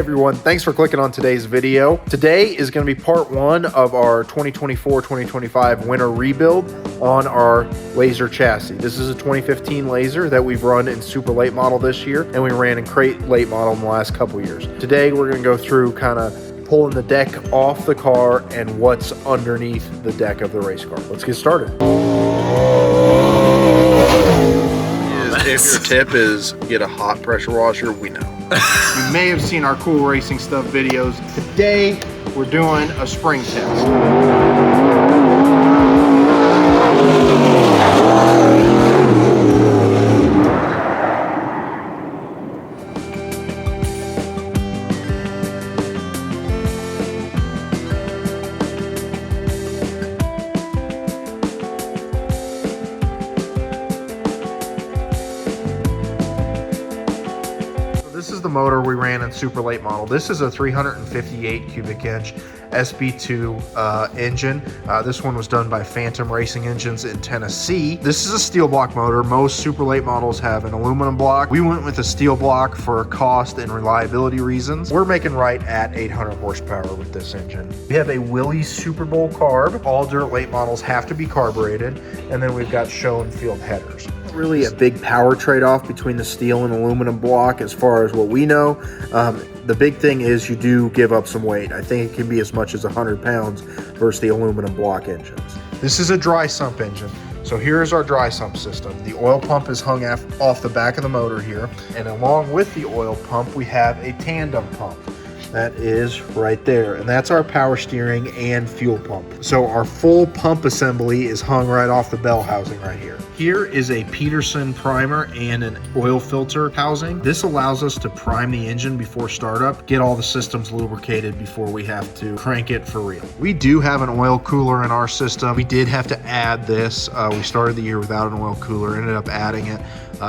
everyone, thanks for clicking on today's video. Today is going to be part one of our 2024-2025 winter rebuild on our Laser chassis. This is a 2015 Laser that we've run in super late model this year, and we ran in crate late model in the last couple years. Today we're going to go through kind of pulling the deck off the car and what's underneath the deck of the race car. Let's get started. If your tip is get a hot pressure washer, we know. You may have seen our cool racing stuff videos. Today we're doing a spring test. This is the motor we ran in super late model. This is a 358 cubic inch SB2 engine. This one was done by Phantom Racing Engines in Tennessee. This is a steel block motor. Most super late models have an aluminum block. We went with a steel block for cost and reliability reasons. We're making right at 800 horsepower with this engine. We have a Willys Super Bowl carb. All dirt late models have to be carbureted. And then we've got shown field headers. Really a big power trade-off between the steel and aluminum block as far as what we know. The big thing is you do give up some weight. I think it can be as much as 100 pounds versus the aluminum block engines. This is a dry sump engine. So here's our dry sump system. The oil pump is hung off the back of the motor here. And along with the oil pump, we have a tandem pump. That is right there, and that's our power steering and fuel pump. So our full pump assembly is hung right off the bell housing right here. Here is a Peterson primer and an oil filter housing. This allows us to prime the engine before startup, get all the systems lubricated before we have to crank it for real. We do have an oil cooler in our system. We did have to add this. We started the year without an oil cooler, ended up adding it.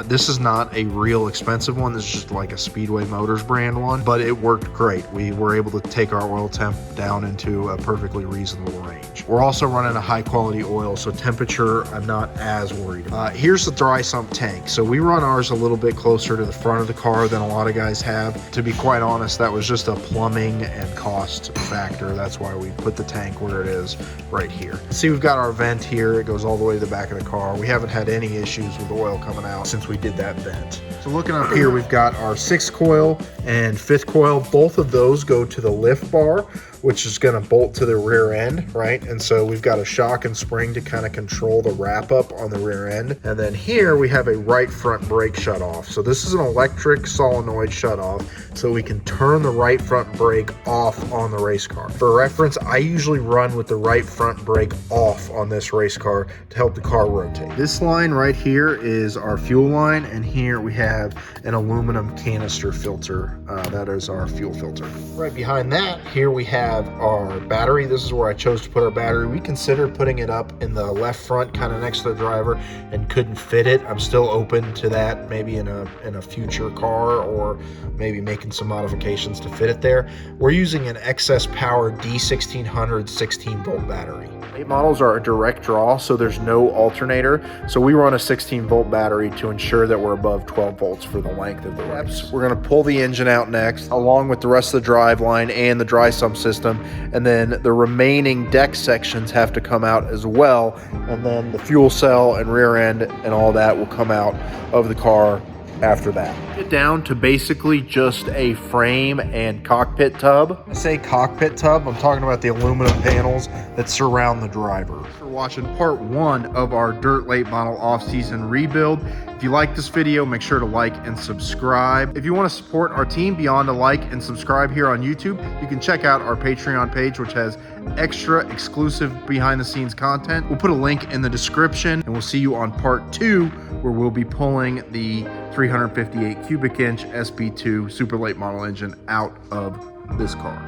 This is not a real expensive one. This is just like a Speedway Motors brand one, but it worked great. We were able to take our oil temp down into a perfectly reasonable range. We're also running a high quality oil, so temperature I'm not as worried about. Here's the dry sump tank. So we run ours a little bit closer to the front of the car than a lot of guys have. To be quite honest, that was just a plumbing and cost factor. That's why we put the tank where it is right here. See, we've got our vent here. It goes all the way to the back of the car. We haven't had any issues with oil coming out since we did that vent. So looking up here, we've got our 6th coil and 5th coil. Both of those go to the lift bar, which is going to bolt to the rear end, right? And so we've got a shock and spring to kind of control the wrap up on the rear end. And then here we have a right front brake shut off. So this is an electric solenoid shut off, so we can turn the right front brake off on the race car. For reference, I usually run with the right front brake off on this race car to help the car rotate. This line right here is our fuel line, and here we have an aluminum canister filter. That is our fuel filter. Right behind that, here we have our battery. This is where I chose to put our battery. We considered putting it up in the left front, kind of next to the driver, and couldn't fit it. I'm still open to that, maybe in a future car, or maybe making some modifications to fit it there. We're using an excess power D1600 16 volt battery. Late models are a direct draw, so there's no alternator. So we run a 16 volt battery to ensure that we're above 12 volts for the length of the race. We're going to pull the engine out next, along with the rest of the drive line and the dry sump system. And then the remaining deck sections have to come out as well. And then the fuel cell and rear end and all that will come out of the car after that. Get down to basically just a frame and cockpit tub. When I say cockpit tub, I'm talking about the aluminum panels that surround the driver. Thanks for watching part one of our dirt late model off-season rebuild. If you like this video, make sure to like and subscribe. If you want to support our team beyond a like and subscribe here on YouTube, you can check out our Patreon page, which has extra exclusive behind the scenes content. We'll put a link in the description, and we'll see you on part two, where we'll be pulling the 358 cubic inch SB2 super late model engine out of this car.